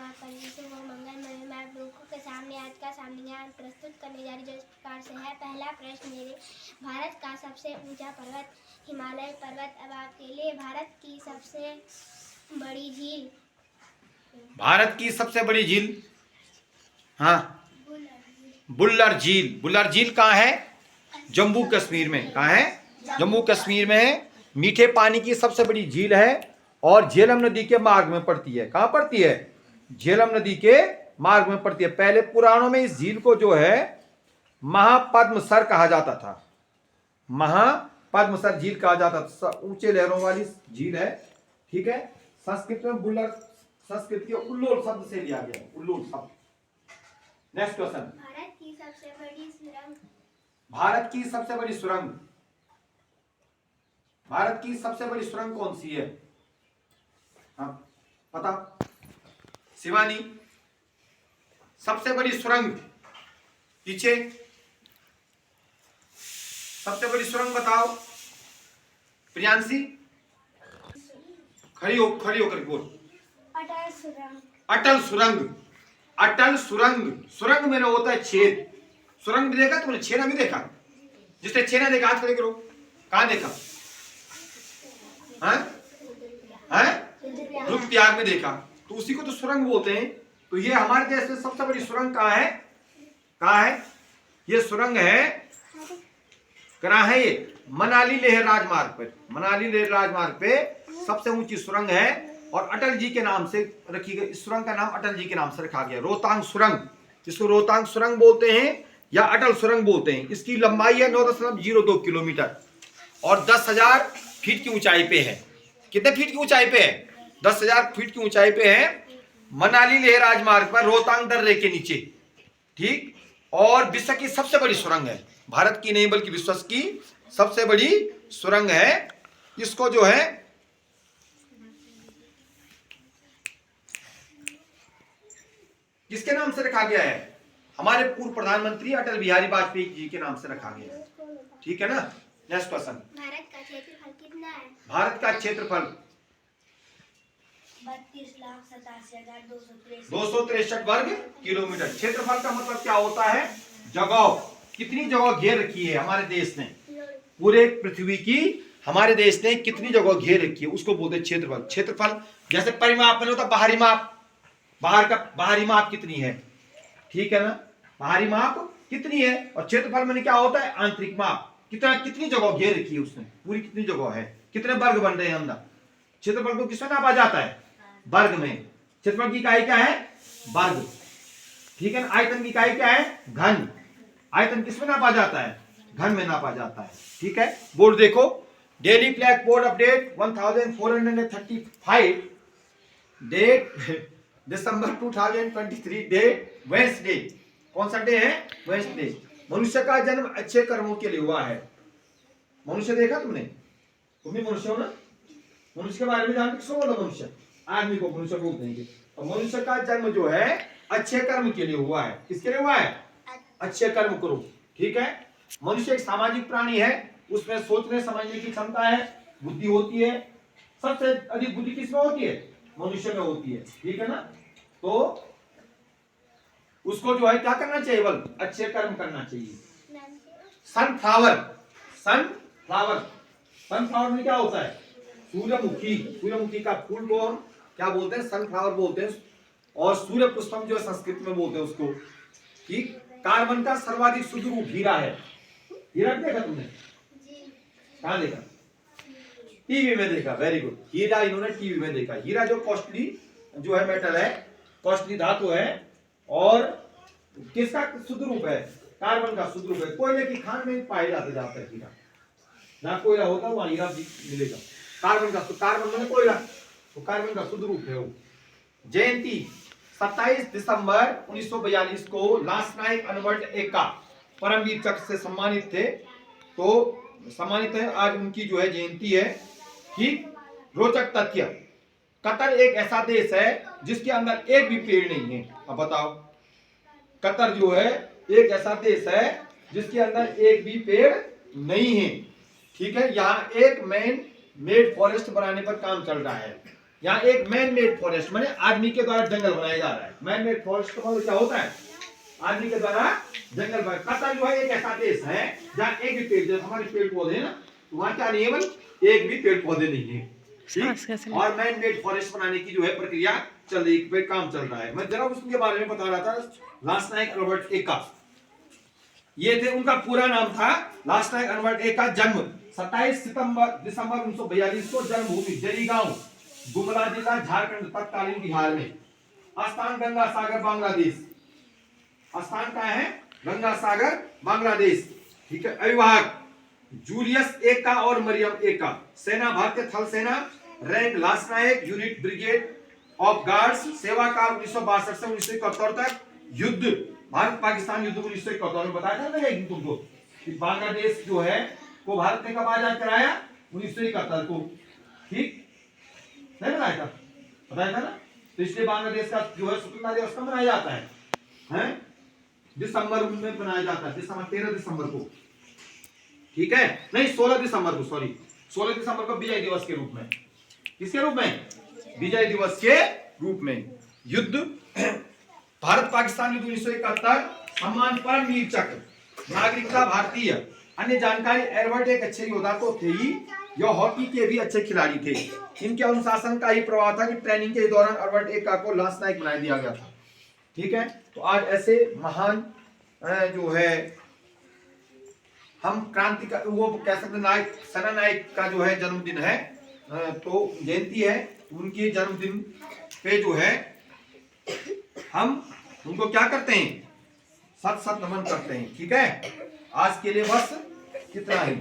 शुभ हो मंगलमय। मैं आप लोगों के सामने आज का सामान्य प्रस्तुत करने जा रही जो इस प्रकार से है। पहला प्रश्न मेरे, भारत का सबसे ऊंचा पर्वत हिमालय पर्वत। अब आपके लिए भारत की सबसे बड़ी झील। भारत की सबसे बड़ी झील, हाँ, बुल्लर झील। बुल्लर झील कहाँ है? जम्मू कश्मीर में। कहाँ है? जम्मू कश्मीर में है। मीठे पानी की सबसे बड़ी झील है और झेलम नदी के मार्ग में पड़ती है। कहाँ पड़ती है? झेलम नदी के मार्ग में पड़ती है। पहले पुराणों में इस झील को जो है महापद्मसर कहा जाता था। महापद्मसर झील कहा जाता था। ऊंचे लहरों वाली झील है। ठीक है। संस्कृत में बुल्लर संस्कृत के उल्लोल शब्द से लिया गया। उल्लोल शब्द। Next question. भारत की सबसे बड़ी सुरंग। भारत की सबसे बड़ी सुरंग, भारत की सबसे बड़ी सुरंग कौन सी है? हाँ, पता? शिवानी, सबसे बड़ी सुरंग पीछे, सबसे बड़ी सुरंग बताओ। प्रियांशी, खड़ी होकर बोल। अटल सुरंग। अटल सुरंग। अटल सुरंग। सुरंग में होता है छेद। सुरंग भी देखा तुमने? छेना भी देखा? जिसने छेना देखा हाथ खड़े करो। कहां देखा? रुद्रप्रयाग में देखा। तो उसी को तो सुरंग बोलते हैं। तो ये हमारे देश में सबसे बड़ी सुरंग कहाँ है? कहाँ है ये सुरंग? है कहाँ है ये? मनाली लेह राजमार्ग पर। मनाली लेह राजमार्ग पे सबसे ऊंची सुरंग है और अटल जी के नाम से रखी गई। इस सुरंग का नाम अटल जी के नाम से रखा गया। रोहतांग सुरंग, जिसको रोहतांग सुरंग बोलते हैं या अटल सुरंग बोलते हैं। इसकी लंबाई है 9.02 किलोमीटर और 10,000 फीट की ऊंचाई पे है। कितने फीट की ऊंचाई पे है? 10,000 फीट की ऊंचाई पे है। मनाली लेह राजमार्ग पर रोहतांग दर्रे के नीचे। ठीक। और विश्व की सबसे बड़ी सुरंग है। भारत की नहीं बल्कि विश्व की सबसे बड़ी सुरंग है। इसको जो है किसके नाम से रखा गया है? हमारे पूर्व प्रधानमंत्री अटल बिहारी वाजपेयी जी के नाम से रखा गया है। ठीक है ना। Next question. भारत का क्षेत्रफल कितना है? भारत का क्षेत्रफल 32,87,263 वर्ग किलोमीटर। क्षेत्रफल का मतलब क्या होता है? जगह। कितनी जगह घेर रखी है हमारे देश ने? पूरे पृथ्वी की हमारे देश ने कितनी जगह घेर रखी है उसको बोलते हैं क्षेत्रफल। क्षेत्रफल जैसे परिमाप में होता है बाहरी माप। बाहर का बाहरी माप कितनी है? ठीक है ना। बाहरी माप कितनी है और क्षेत्रफल में क्या होता है? आंतरिक माप। कितनी जगह घेर रखी है उसने, पूरी कितनी जगह है, कितने वर्ग बन रहे हैं अंदर। क्षेत्रफल को किसमें नापा जाता है? वर्ग में। क्षेत्रफल की इकाई क्या है? वर्ग। ठीक है ना। आयतन की इकाई क्या है? घन। आयतन किसमें नापा जाता है? घन में नापा जाता है। ठीक है। बोर्ड देखो। Daily black board update 1435 date December 2023 date Wednesday. कौन सा डे है? वेडनेसडे। मनुष्य का जन्म अच्छे कर्मों के लिए हुआ है। मनुष्य देखा तुमने? तुम भी मनुष्य हो ना? मनुष्य के बारे में जानते? किसको बोलते? मनुष्य, आदमी को मनुष्य बोलते हैं। और मनुष्य का जन्म जो है अच्छे कर्म के लिए हुआ है। किसके लिए हुआ है? अच्छे कर्म करो। ठीक है। मनुष्य एक सामाजिक प्राणी है। उसमें सोचने समझने की क्षमता है, बुद्धि होती है। सबसे अधिक बुद्धि किसमें होती है? मनुष्य में होती है। ठीक है ना। तो उसको जो है क्या करना चाहिए? बल अच्छे कर्म करना चाहिए। सनफ्लावर। सनफ्लावर। सनफ्लावर में क्या होता है? सूर्यमुखी। सूर्यमुखी का फूल को हम क्या बोलते हैं? सनफ्लावर बोलते हैं। और सूर्य पुष्पम जो है संस्कृत में बोलते हैं उसको। ठीक। कार्बन का सर्वाधिक शुद्ध रूप हीरा है। हीरा देखा तुमने? कहां देखा? टीवी में देखा। Very good. हीरा इन्होंने टीवी में देखा। हीरा जो कॉस्टली जो है मेटल है, कॉस्टली धातु है। और किसका शुद्ध रूप है? कार्बन का शुद्ध रूप है। कोयले की खान में पाए जाता है हीरा। जहां कोयला होता है वहां हीरा मिलेगा। कार्बन का, कार्बन में कोयला, तो कार्बन का शुद्ध रूप है वो। जयंती 27 दिसंबर 1942 को लांसनायक अनवर्ट एक्का परमवीर चक्र से सम्मानित थे। तो सम्मानित है। आज उनकी जो है जयंती है। ठीक। रोचक तथ्य, कतर एक ऐसा देश है जिसके अंदर एक भी पेड़ नहीं है। अब बताओ, कतर जो है एक ऐसा देश है जिसके अंदर एक भी पेड़ नहीं है। ठीक है। यहाँ एक मैन मेड फॉरेस्ट बनाने पर काम चल रहा है। यहाँ एक मैन मेड फॉरेस्ट माने आदमी के द्वारा जंगल बनाया जा रहा है। मैन मेड फॉरेस्ट का मतलब क्या होता है? आदमी के द्वारा जंगल बनाया। कतर जो है एक ऐसा देश है जहाँ एक भी पेड़, जैसे हमारे पेड़ पौधे ना, तो वहाँ क्या नहीं है भाई, एक भी पेड़ पौधे नहीं है। ठीक? और मैन मेड फॉरेस्ट बनाने की जो है प्रक्रिया चल रही है, काम चल रहा है। मैं जरा उसके बारे में बता रहा था। लास्टनायक अल्बर्ट एक्का, ये थे, उनका पूरा नाम था लास्टनायक अल्बर्ट एक्का। जन्म 27 दिसंबर 1942 को, जन्मभूमि जरीगांव, गुमला जिला, झारखंड, तत्कालीन बिहार में। स्थान गंगा सागर, बांग्लादेश। स्थान क्या है? गंगा सागर, बांग्लादेश। ठीक है। अविवाहित, जूलियस एक्का और मरियम एक्का। सेना भारतीय थल सेना, रैंक लास्टनायक, यूनिट ब्रिगेड ऑफ गार्ड्स, सेवा काल 1962 से 1971 तक। युद्ध भारत पाकिस्तान युद्ध 1971 में बताया था ना तुमको कि बांग्लादेश जो है वो भारत ने कब आजाद कराया? 1971 को। ठीक, नहीं बताया था? बताया था ना। तो इसलिए बांग्लादेश का जो है स्वतंत्रता दिवस कब मनाया जाता है? हैं? दिसंबर में मनाया जाता है, दिसंबर 13 दिसंबर को। ठीक है, नहीं 16 दिसंबर को, सॉरी 16 दिसंबर को विजय दिवस के रूप में। किसके रूप में? विजय दिवस के रूप में। युद्ध भारत पाकिस्तान युद्ध 1971, सम्मान परम वीर चक्र, नागरिकता भारतीय। अन्य जानकारी, एल्बर्ट एक अच्छे योद्धा तो थे ही, यह हॉकी के भी अच्छे खिलाड़ी थे। इनके अनुशासन का ही प्रभाव था कि ट्रेनिंग के दौरान एल्बर्ट एक्का को लांसनायक बना दिया गया था। ठीक है, तो आज ऐसे महान जो है हम क्रांति का वो कह सकते नायक, सेना नायक का जो है जन्मदिन है, तो जयंती है। उनके जन्मदिन पे जो है हम उनको क्या करते हैं? सत सत नमन करते हैं। ठीक है, आज के लिए बस कितना ही।